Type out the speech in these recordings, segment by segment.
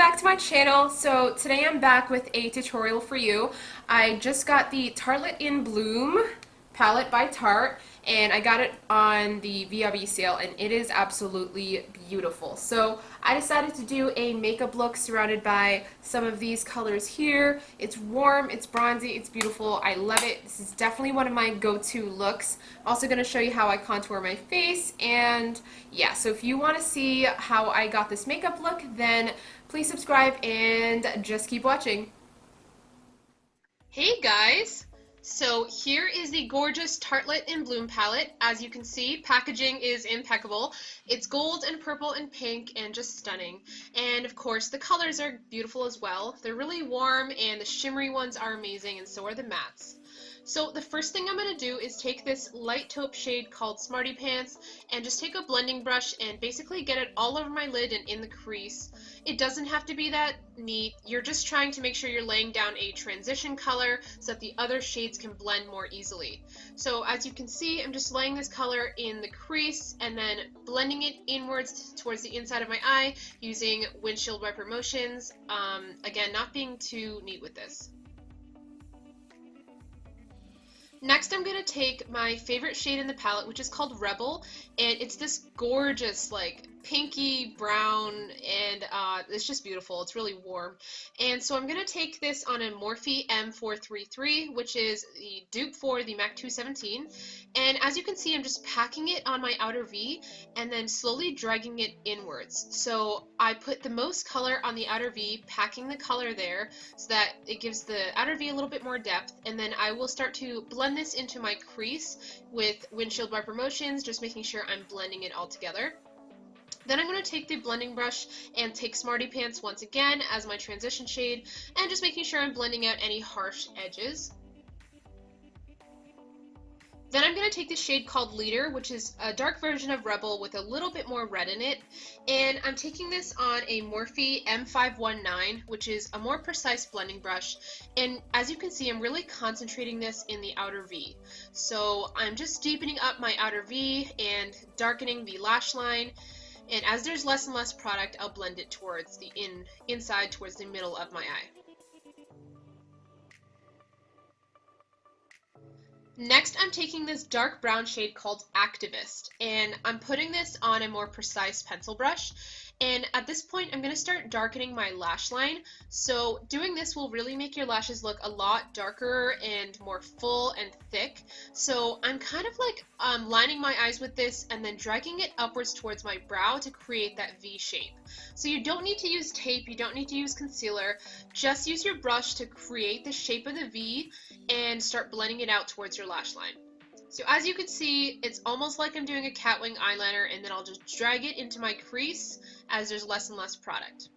back to my channel. So today I'm back with a tutorial for you. I just got the Tartelette in Bloom palette by Tarte, and I got it on the VIB sale, and it is absolutely beautiful. So I decided to do a makeup look surrounded by some of these colors here. It's warm, it's bronzy, it's beautiful. I love it. This is definitely one of my go-to looks. I'm also going to show you how I contour my face, and yeah, so if you want to see how I got this makeup look, then please subscribe and just keep watching. Hey guys! So here is the gorgeous Tartelette in Bloom palette. As you can see, packaging is impeccable. It's gold and purple and pink and just stunning. And of course, the colors are beautiful as well. They're really warm and the shimmery ones are amazing, and so are the mattes. So the first thing I'm going to do is take this light taupe shade called Smarty Pants and just take a blending brush and basically get it all over my lid and in the crease. It doesn't have to be that neat. You're just trying to make sure you're laying down a transition color so that the other shades can blend more easily. So as you can see, I'm just laying this color in the crease and then blending it inwards towards the inside of my eye using windshield wiper motions. Again, not being too neat with this. Next, I'm going to take my favorite shade in the palette, which is called Rebel, and it's this gorgeous, like, pinky brown, and it's just beautiful. It's really warm. And so I'm going to take this on a Morphe M433, which is the dupe for the MAC 217, and as you can see, I'm just packing it on my outer V, and then slowly dragging it inwards. So I put the most color on the outer V, packing the color there, so that it gives the outer V a little bit more depth, and then I will start to blend this into my crease with windshield wiper motions, just making sure I'm blending it all together. Then I'm going to take the blending brush and take Smarty Pants once again as my transition shade, and just making sure I'm blending out any harsh edges. Then I'm going to take this shade called Leader, which is a dark version of Rebel with a little bit more red in it. And I'm taking this on a Morphe M519, which is a more precise blending brush. And as you can see, I'm really concentrating this in the outer V. So I'm just deepening up my outer V and darkening the lash line. And as there's less and less product, I'll blend it towards the inside, towards the middle of my eye. Next, I'm taking this dark brown shade called Activist, and I'm putting this on a more precise pencil brush. And at this point, I'm going to start darkening my lash line. So doing this will really make your lashes look a lot darker and more full and thick. So I'm kind of like lining my eyes with this and then dragging it upwards towards my brow to create that V shape. So you don't need to use tape, you don't need to use concealer, just use your brush to create the shape of the V and start blending it out towards your lash line. So as you can see, it's almost like I'm doing a cat wing eyeliner, and then I'll just drag it into my crease as there's less and less product.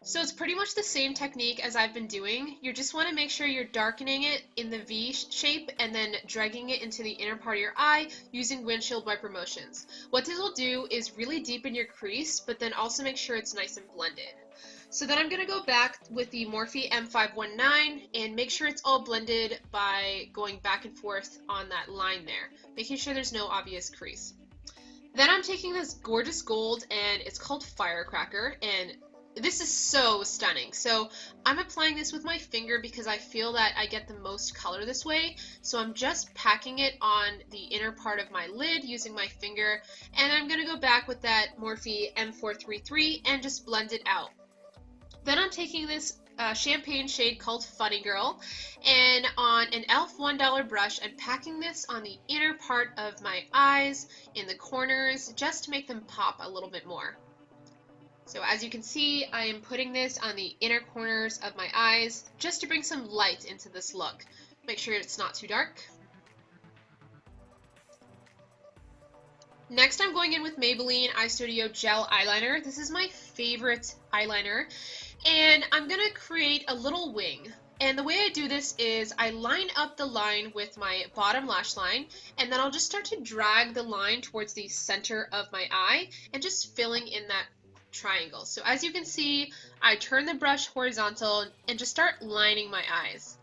So it's pretty much the same technique as I've been doing. You just want to make sure you're darkening it in the V shape and then dragging it into the inner part of your eye using windshield wiper motions. What this will do is really deepen your crease, but then also make sure it's nice and blended. So then I'm going to go back with the Morphe M519 and make sure it's all blended by going back and forth on that line there, making sure there's no obvious crease. Then I'm taking this gorgeous gold, and it's called Firecracker, and this is so stunning. So I'm applying this with my finger because I feel that I get the most color this way. So I'm just packing it on the inner part of my lid using my finger, and I'm going to go back with that Morphe M433 and just blend it out. Then I'm taking this champagne shade called Funny Girl, and on an e.l.f. $1 brush, I'm packing this on the inner part of my eyes, in the corners, just to make them pop a little bit more. So as you can see, I am putting this on the inner corners of my eyes, just to bring some light into this look. Make sure it's not too dark. Next, I'm going in with Maybelline Eyestudio Gel Liner. This is my favorite eyeliner, and I'm going to create a little wing. And the way I do this is I line up the line with my bottom lash line, and then I'll just start to drag the line towards the center of my eye and just filling in that triangle. So as you can see, I turn the brush horizontal and just start lining my eyes.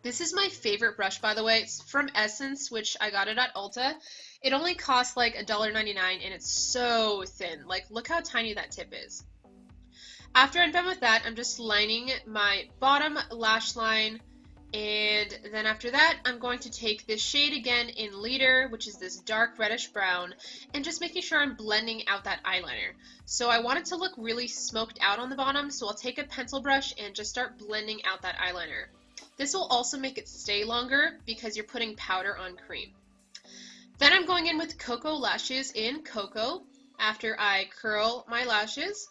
This is my favorite brush, by the way. It's from Essence, which I got it at Ulta. It only costs like $1.99 and it's so thin. Like, look how tiny that tip is. After I'm done with that, I'm just lining my bottom lash line, and then after that, I'm going to take this shade again in Leader, which is this dark reddish brown, and just making sure I'm blending out that eyeliner. So I want it to look really smoked out on the bottom, so I'll take a pencil brush and just start blending out that eyeliner. This will also make it stay longer because you're putting powder on cream. Then I'm going in with Koko lashes in Koko after I curl my lashes.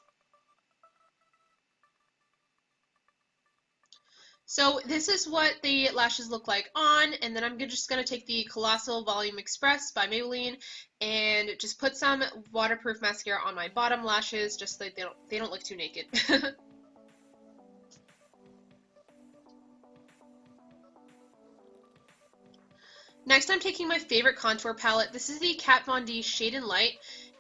So this is what the lashes look like on, and then I'm just going to take the Colossal Volum'express by Maybelline and just put some waterproof mascara on my bottom lashes just so they don't look too naked. Next, I'm taking my favorite contour palette. This is the Kat Von D Shade and Light,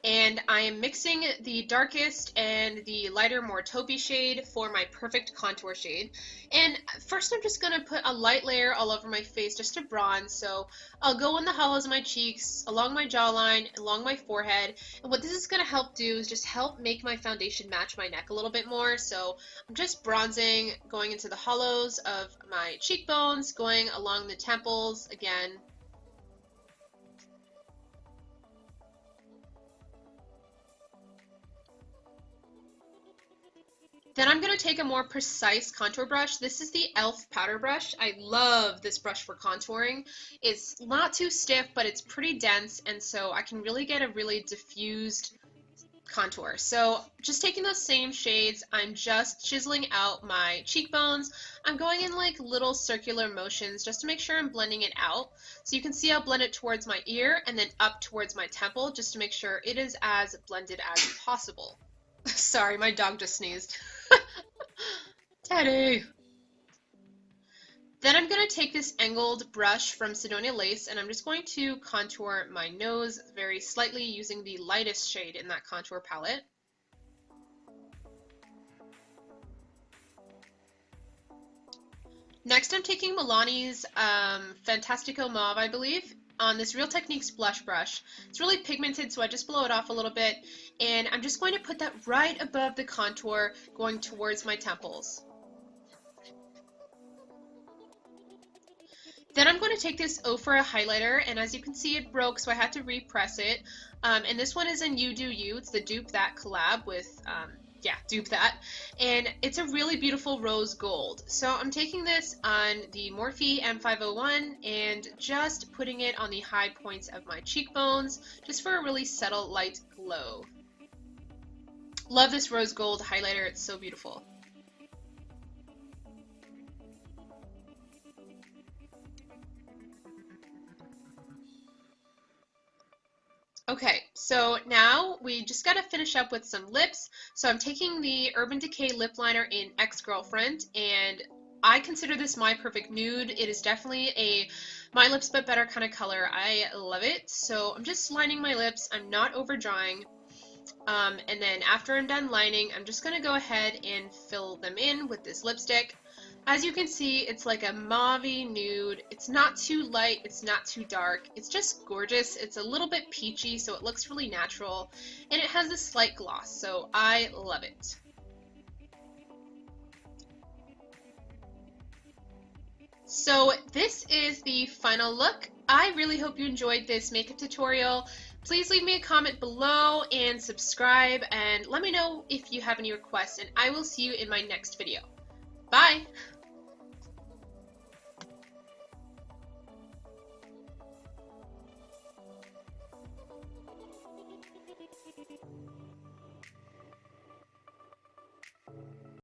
and I am mixing the darkest and the lighter, more taupey shade for my perfect contour shade. And first, I'm just going to put a light layer all over my face just to bronze. So I'll go in the hollows of my cheeks, along my jawline, along my forehead. And what this is going to help do is just help make my foundation match my neck a little bit more. So I'm just bronzing, going into the hollows of my cheekbones, going along the temples again. Then I'm going to take a more precise contour brush. This is the e.l.f. powder brush. I love this brush for contouring. It's not too stiff, but it's pretty dense, and so I can really get a really diffused contour. So just taking those same shades, I'm just chiseling out my cheekbones. I'm going in like little circular motions just to make sure I'm blending it out. So you can see I'll blend it towards my ear and then up towards my temple just to make sure it is as blended as possible. Sorry, my dog just sneezed. Teddy! Then I'm going to take this angled brush from Sidonia Lace and I'm just going to contour my nose very slightly using the lightest shade in that contour palette. Next, I'm taking Milani's Fantastico Mauve, I believe, on this Real Techniques blush brush. It's really pigmented, so I just blow it off a little bit, and I'm just going to put that right above the contour going towards my temples. Then I'm going to take this Ofra highlighter, and as you can see it broke, so I had to repress it, and this one is in You Do You. It's the Dupe That collab with Dupe That, and it's a really beautiful rose gold. So I'm taking this on the Morphe M501 and just putting it on the high points of my cheekbones just for a really subtle light glow. Love this rose gold highlighter, it's so beautiful. Okay, so now we just gotta finish up with some lips. So I'm taking the Urban Decay lip liner in Ex-Girlfriend, and I consider this my perfect nude. It is definitely a my lips but better kind of color. I love it. So I'm just lining my lips. I'm not over drawing. And then after I'm done lining, I'm just gonna go ahead and fill them in with this lipstick. As you can see, it's like a mauve-y nude. It's not too light, it's not too dark. It's just gorgeous. It's a little bit peachy, so it looks really natural. And it has a slight gloss, so I love it. So this is the final look. I really hope you enjoyed this makeup tutorial. Please leave me a comment below and subscribe, and let me know if you have any requests, and I will see you in my next video. Bye!